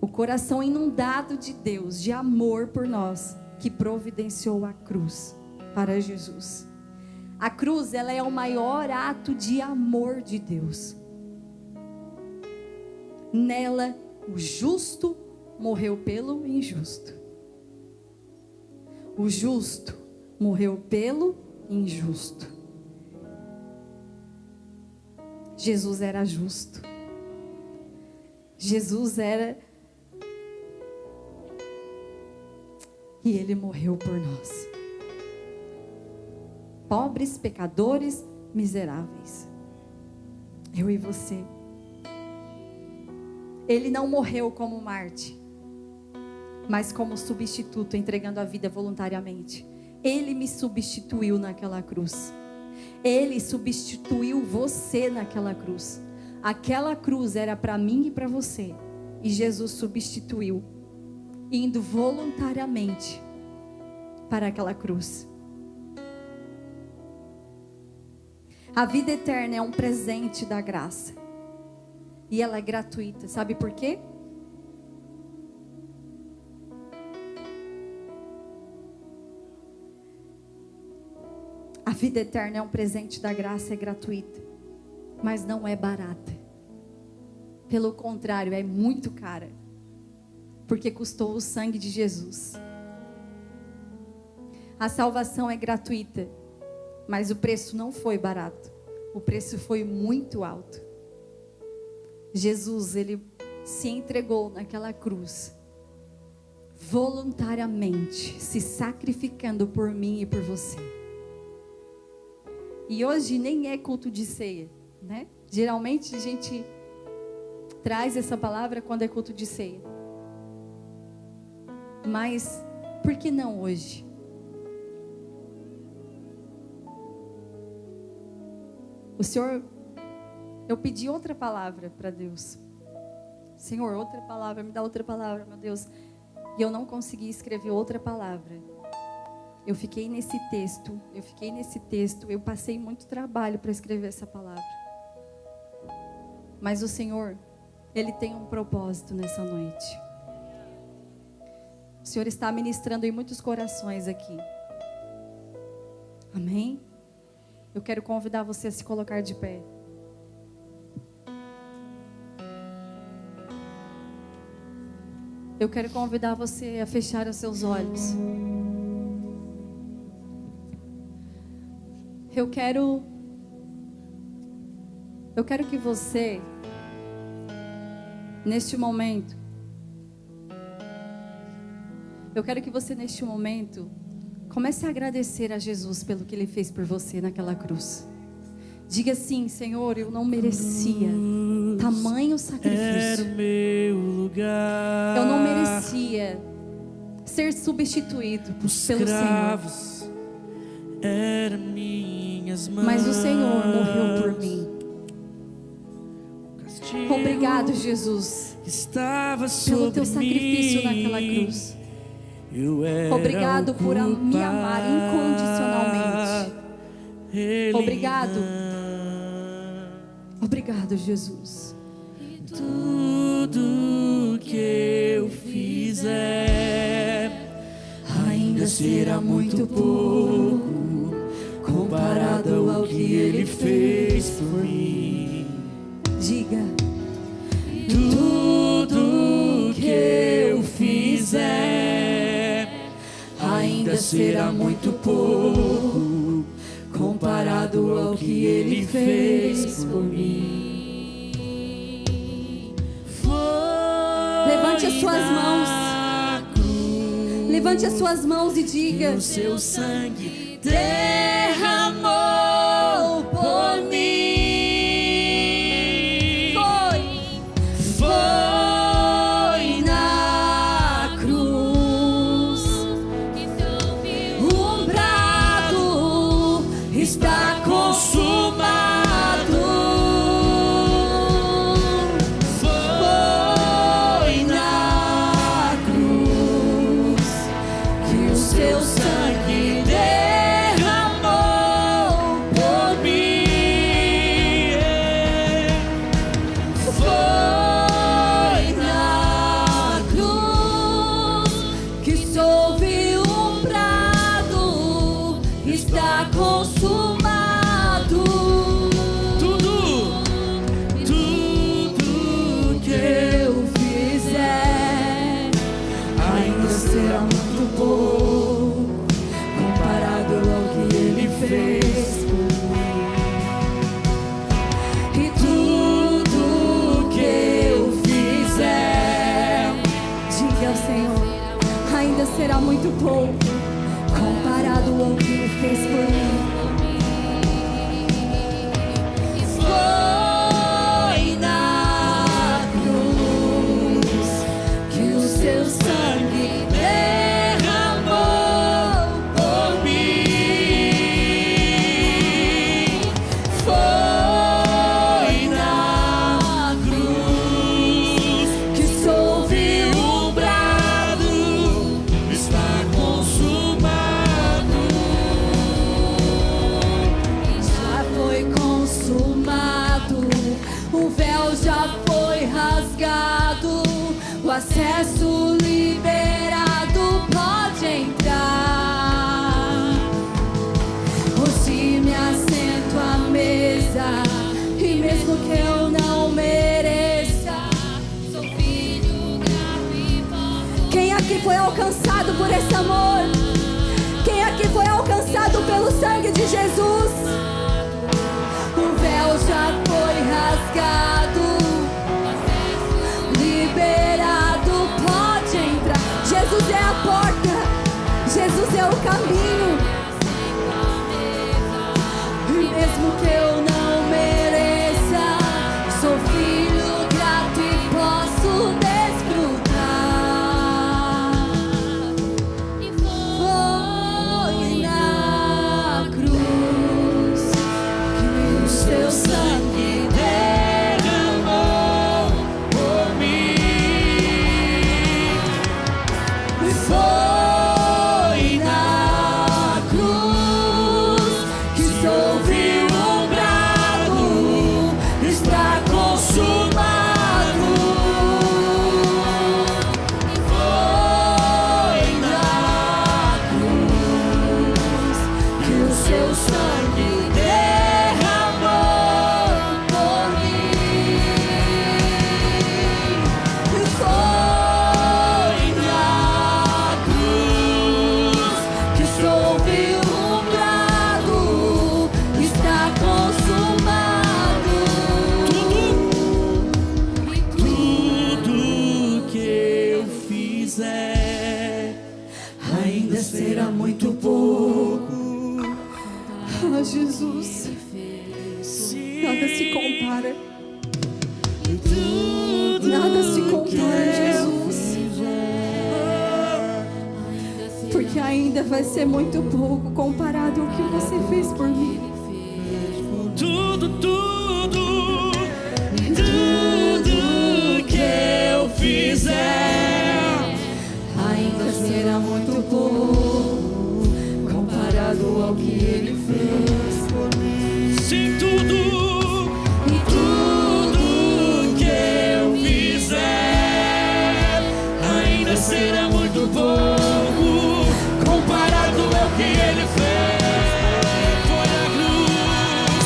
O coração inundado de Deus, de amor por nós, que providenciou a cruz para Jesus. A cruz, ela é o maior ato de amor de Deus. Nela, o justo morreu pelo injusto. O justo morreu pelo injusto. Jesus era justo. Jesus era... E Ele morreu por nós. Pobres, pecadores, miseráveis. Eu e você. Ele não morreu como Marte, mas como substituto, entregando a vida voluntariamente. Ele me substituiu naquela cruz. Ele substituiu você naquela cruz. Aquela cruz era para mim e para você. E Jesus substituiu, indo voluntariamente para aquela cruz. A vida eterna é um presente da graça. E ela é gratuita. Sabe por quê? A vida eterna é um presente da graça, é gratuita, mas não é barata. Pelo contrário, é muito cara, porque custou o sangue de Jesus. A salvação é gratuita, mas o preço não foi barato. O preço foi muito alto. Jesus, Ele se entregou naquela cruz, voluntariamente, se sacrificando por mim e por você. E hoje nem é culto de ceia, né? Geralmente a gente traz essa palavra quando é culto de ceia. Mas por que não hoje? O Senhor, eu pedi outra palavra para Deus. Senhor, outra palavra, me dá outra palavra, meu Deus. E eu não consegui escrever outra palavra. Eu fiquei nesse texto, eu passei muito trabalho para escrever essa palavra. Mas o Senhor, Ele tem um propósito nessa noite. O Senhor está ministrando em muitos corações aqui. Amém? Eu quero convidar você a se colocar de pé. Eu quero convidar você a fechar os seus olhos. Eu quero que você, neste momento, comece a agradecer a Jesus pelo que Ele fez por você naquela cruz. Diga assim: Senhor, eu não merecia tamanho sacrifício. Eu não merecia ser substituído pelo Senhor. Mas o Senhor morreu por mim. Obrigado, Jesus, pelo teu sacrifício naquela cruz. Obrigado por me amar incondicionalmente. Obrigado, Jesus. Tudo que eu fizer ainda será muito pouco comparado ao que Ele fez por mim. Diga: tudo que eu fizer ainda será muito pouco comparado ao que Ele fez por mim. suas mãos. Levante as suas mãos e diga: o seu sangue derramou por mim. Foi na cruz. Um brado está consumado. Foi na cruz que o seu sangue derramou por mim. Foi na cruz que soube um brado está consumado. Tudo que eu fizer ainda será muito pouco comparado ao que Ele fez por mim. E tudo que eu fizer, diga ao Senhor: ainda será muito pouco comparado ao que Ele fez por mim. foi na cruz que o seu sangue derramou por mim. Foi na cruz que soube um brado está consumado. Já foi consumado, o véu já foi rasgado, o acesso liberado, pode entrar. Hoje me assento à mesa, e mesmo que eu não mereça, sou filho grato e posso. Quem aqui foi alcançado por esse amor? Quem aqui foi alcançado pelo sangue de Jesus? O véu já foi rasgado, Liberado, pode entrar. Jesus é a porta, Jesus é o caminho. E mesmo que eu não mereça, sou filho grato e posso desfrutar. Foi na cruz que o seu sangue derramou por mim. Foi na cruz que soube um brado está consumado. Foi na cruz que o seu sangue derramou por mim. Foi na cruz que soube um brado está consumado. Tudo que eu fizer ainda será muito pouco. Ah, Jesus, nada se compara. Nada se compara, Jesus. Porque ainda vai ser muito pouco comparado ao que você fez por mim. Tudo que eu fizer ainda será muito pouco comparado ao que Ele fez por mim. Sim, tudo que eu fizer ainda será muito pouco comparado ao que Ele fez. Foi na cruz.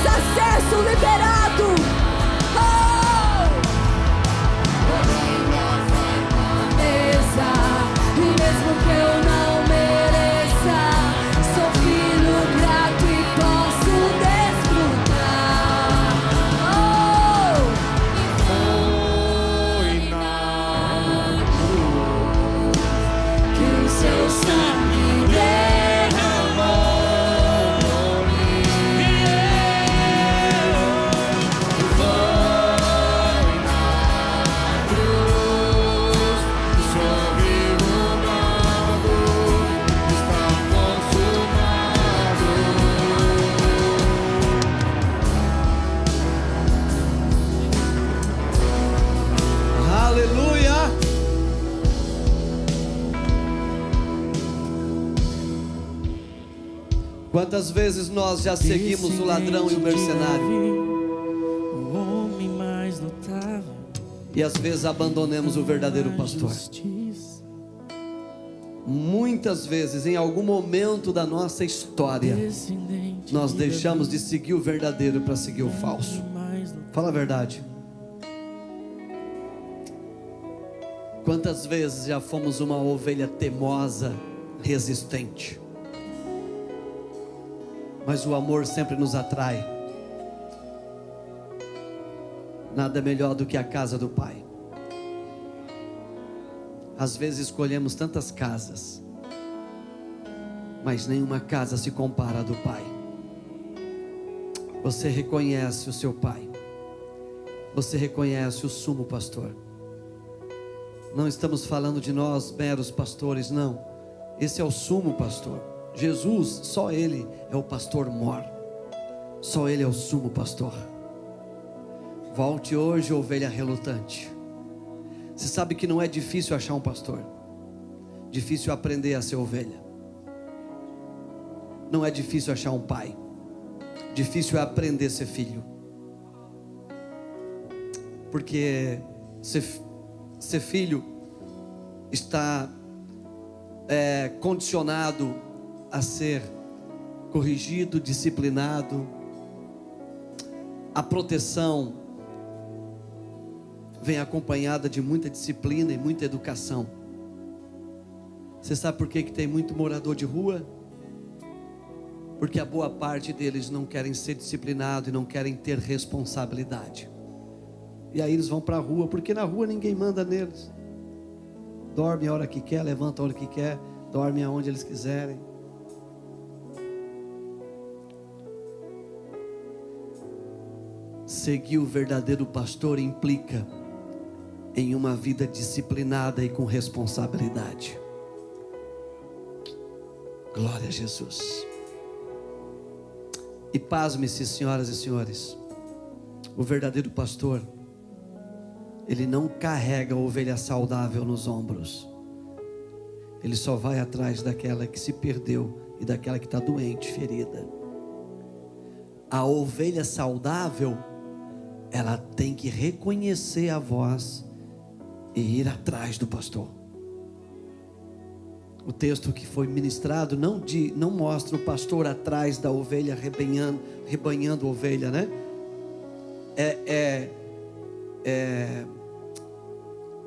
temos acesso liberado. Mesa, e mesmo que eu não mereça, sou filho grato e posso desfrutar. Foi na cruz Que o seu sangue derramou por mim. Foi na cruz que sobre o novo está consumado. Aleluia! Quantas vezes nós já seguimos o ladrão e o mercenário O homem mais notável, e às vezes abandonamos o verdadeiro pastor? justiça, Muitas vezes, em algum momento da nossa história, descendente nós de deixamos de Davi, seguir o verdadeiro para seguir o falso. mais notável. Fala a verdade. Quantas vezes já fomos uma ovelha teimosa, resistente? Mas o amor sempre nos atrai. Nada melhor do que a casa do Pai. Às vezes escolhemos tantas casas, mas nenhuma casa se compara à do Pai. Você reconhece o seu Pai. Você reconhece o sumo pastor. Não estamos falando de nós meros pastores, não. Esse é o sumo pastor. Jesus, só Ele é o pastor mor. Só Ele é o sumo pastor. Volte hoje, ovelha relutante. Você sabe que não é difícil achar um pastor. Difícil aprender a ser ovelha. Não é difícil achar um pai. Difícil é aprender a ser filho. Porque ser filho está condicionado a ser corrigido, disciplinado. A proteção vem acompanhada de muita disciplina e muita educação. Você sabe por que tem muito morador de rua? Porque a boa parte deles não querem ser disciplinados e não querem ter responsabilidade. E aí eles vão para a rua, porque na rua ninguém manda neles. Dorme a hora que quer, levanta a hora que quer, dorme aonde eles quiserem. Seguir o verdadeiro pastor implica em uma vida disciplinada e com responsabilidade. Glória a Jesus. E pasme-se, senhoras e senhores, o verdadeiro pastor, ele não carrega a ovelha saudável nos ombros. Ele só vai atrás daquela que se perdeu e daquela que está doente, ferida. A ovelha saudável, ela tem que reconhecer a voz e ir atrás do pastor. O texto que foi ministrado não mostra o pastor atrás da ovelha rebanhando a ovelha, né?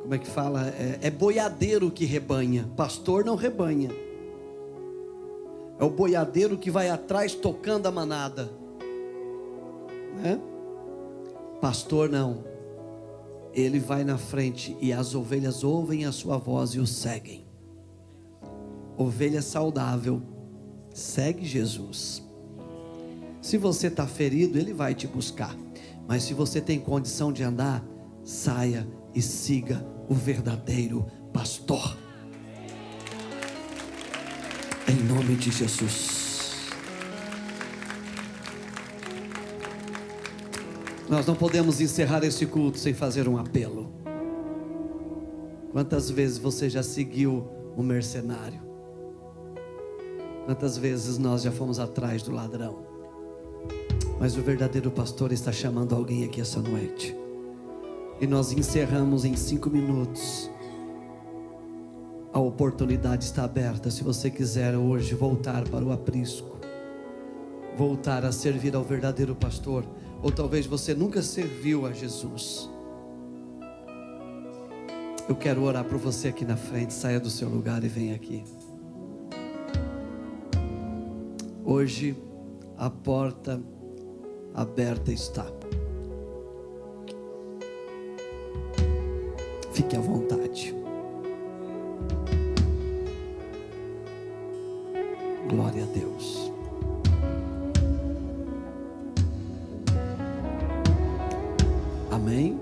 Como é que fala? É boiadeiro que rebanha. Pastor não rebanha. É o boiadeiro que vai atrás tocando a manada, né? Pastor não. Ele vai na frente e as ovelhas ouvem a sua voz e o seguem. Ovelha saudável segue Jesus. Se você está ferido, Ele vai te buscar. Mas se você tem condição de andar, saia e siga o verdadeiro pastor. Em nome de Jesus. Nós não podemos encerrar esse culto sem fazer um apelo. Quantas vezes você já seguiu o mercenário? Quantas vezes nós já fomos atrás do ladrão? Mas o verdadeiro pastor está chamando alguém aqui essa noite. E nós encerramos em 5 minutos. A oportunidade está aberta. Se você quiser hoje voltar para o aprisco, voltar a servir ao verdadeiro pastor, ou talvez você nunca serviu a Jesus, eu quero orar por você aqui na frente. Saia do seu lugar e venha aqui. Hoje a porta aberta está. Fique à vontade. Glória a Deus. Amém?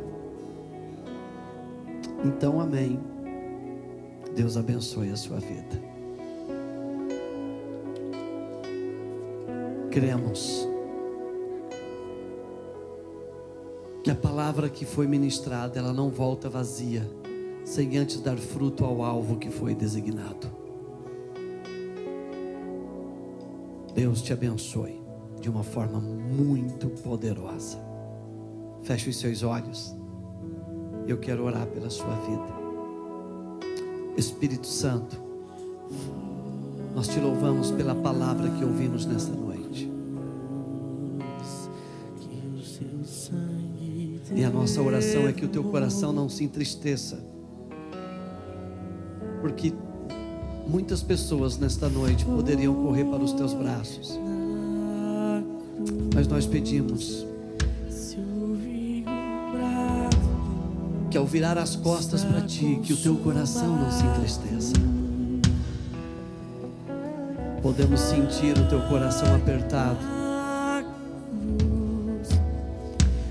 Então, amém. Deus abençoe a sua vida. Cremos que a palavra que foi ministrada, ela não volta vazia, sem antes dar fruto ao alvo que foi designado. Deus te abençoe de uma forma muito poderosa. Feche os seus olhos. Eu quero orar pela sua vida. Espírito Santo, nós te louvamos pela palavra que ouvimos nesta noite. E a nossa oração é que o teu coração não se entristeça, porque muitas pessoas nesta noite poderiam correr para os teus braços, mas nós pedimos que ao virar as costas para ti, que o teu coração não se entristeça. Podemos sentir o teu coração apertado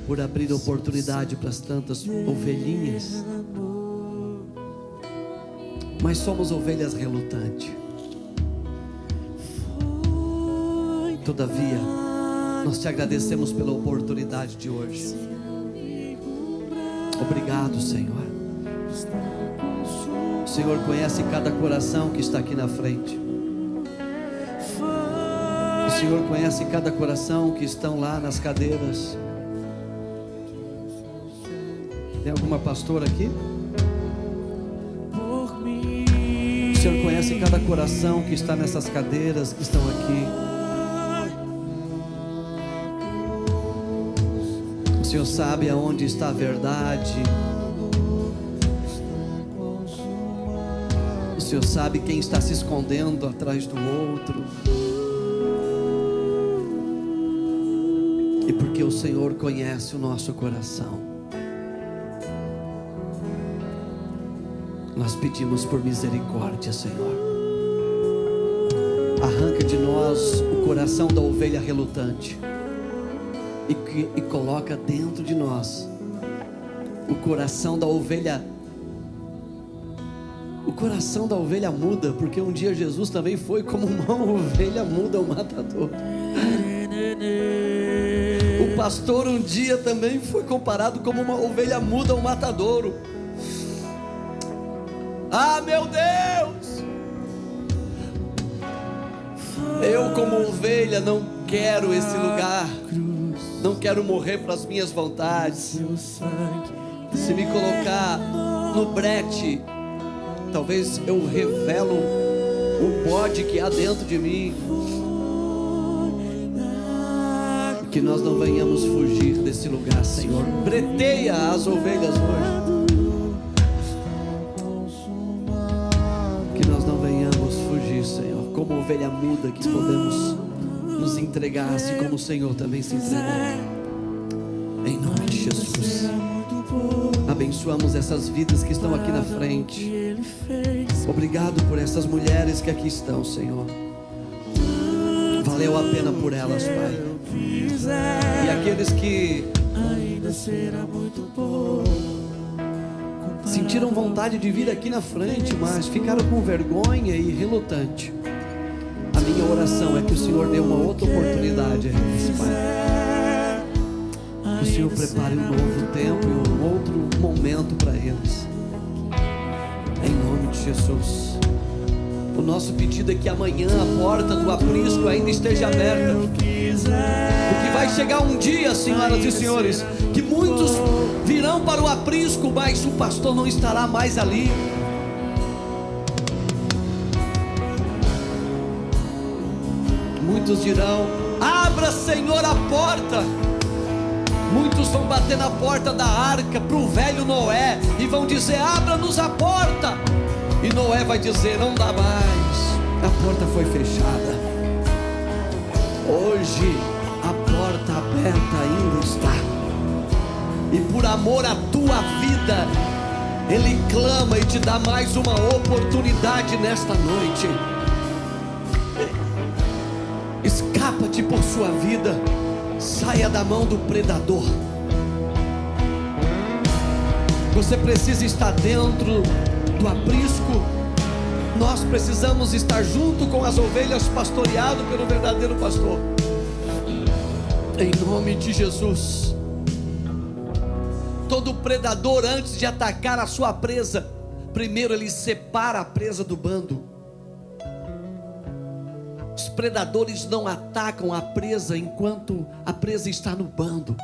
por abrir oportunidade para as tantas ovelhinhas, mas somos ovelhas relutantes. Todavia, nós te agradecemos pela oportunidade de hoje. Obrigado, Senhor. O Senhor conhece cada coração que está aqui na frente. O Senhor conhece cada coração que estão lá nas cadeiras. Tem alguma pastora aqui? O Senhor conhece cada coração que está nessas cadeiras, que estão aqui. O Senhor sabe aonde está a verdade. O Senhor sabe quem está se escondendo atrás do outro. E porque o Senhor conhece o nosso coração, nós pedimos por misericórdia, Senhor. Arranca de nós o coração da ovelha relutante e coloca dentro de nós o coração da ovelha. O coração da ovelha muda, porque um dia Jesus também foi como uma ovelha muda ao matador. O pastor um dia também foi comparado como uma ovelha muda ao matadouro. Ah, meu Deus! Eu como ovelha não quero esse lugar. Não quero morrer para as minhas vontades. Se me colocar no brete, talvez eu revelo o bode que há dentro de mim. Que nós não venhamos fugir desse lugar, Senhor. Breteia as ovelhas hoje. Que nós não venhamos fugir, Senhor. Como ovelha muda, que podemos nos entregar assim como o Senhor também se entregou. Em nome de Jesus. Abençoamos essas vidas que estão aqui na frente. Obrigado por essas mulheres que aqui estão, Senhor. Valeu a pena por elas, Pai. E aqueles que sentiram vontade de vir aqui na frente, mas ficaram com vergonha e relutante, a minha oração é que o Senhor dê uma outra oportunidade a eles, Pai. Que o Senhor prepare um novo tempo e um outro momento para eles. Em nome de Jesus. O nosso pedido é que amanhã a porta do aprisco ainda esteja aberta. Porque vai chegar um dia, senhoras e senhores, que muitos virão para o aprisco, mas o pastor não estará mais ali. Muitos dirão: Abra, Senhor, a porta. Muitos vão bater na porta da arca para o velho Noé e vão dizer: abra-nos a porta. E Noé vai dizer: não dá mais, a porta foi fechada. Hoje a porta aberta ainda está, e por amor à tua vida Ele clama e te dá mais uma oportunidade nesta noite. Escapa-te por sua vida, saia da mão do predador. Você precisa estar dentro do aprisco. Nós precisamos estar junto com as ovelhas, pastoreado pelo verdadeiro pastor. Em nome de Jesus. Todo predador, antes de atacar a sua presa, primeiro ele separa a presa do bando. Os predadores não atacam a presa enquanto a presa está no bando,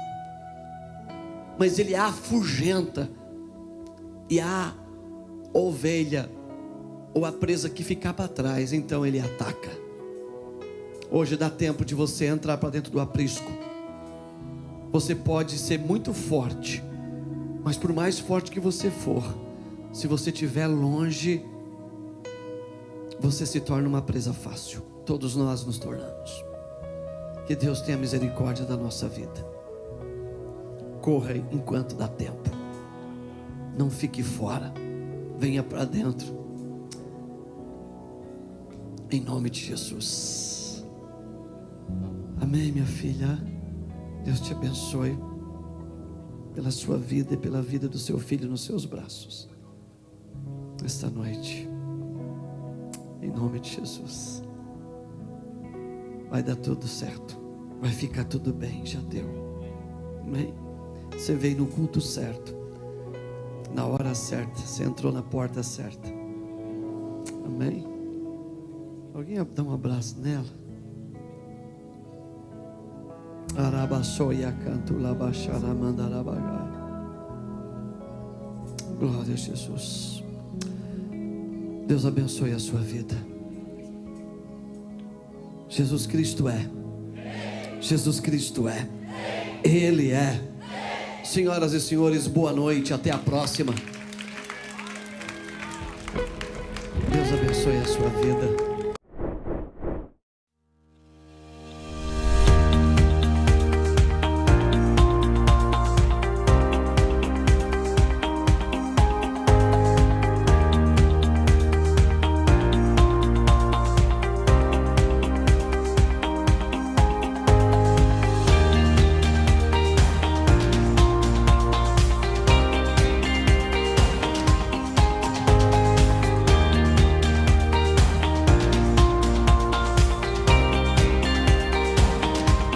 mas ele a afugenta, e a ovelha ou a presa que ficar para trás, então ele ataca. Hoje dá tempo de você entrar para dentro do aprisco. Você pode ser muito forte, mas por mais forte que você for, se você estiver longe, você se torna uma presa fácil. Todos nós nos tornamos. Que Deus tenha misericórdia da nossa vida. Corra enquanto dá tempo. Não fique fora. Venha para dentro. Em nome de Jesus. Amém, minha filha. Deus te abençoe pela sua vida e pela vida do seu filho nos seus braços esta noite. Em nome de Jesus. Vai dar tudo certo. Vai ficar tudo bem, já deu. Amém? Você veio no culto certo, na hora certa. Você entrou na porta certa. Amém? Alguém dá um abraço nela? Glória a Jesus. Deus abençoe a sua vida. Jesus Cristo é. Jesus Cristo é. Ele é. Senhoras e senhores, boa noite. Até a próxima. Deus abençoe a sua vida.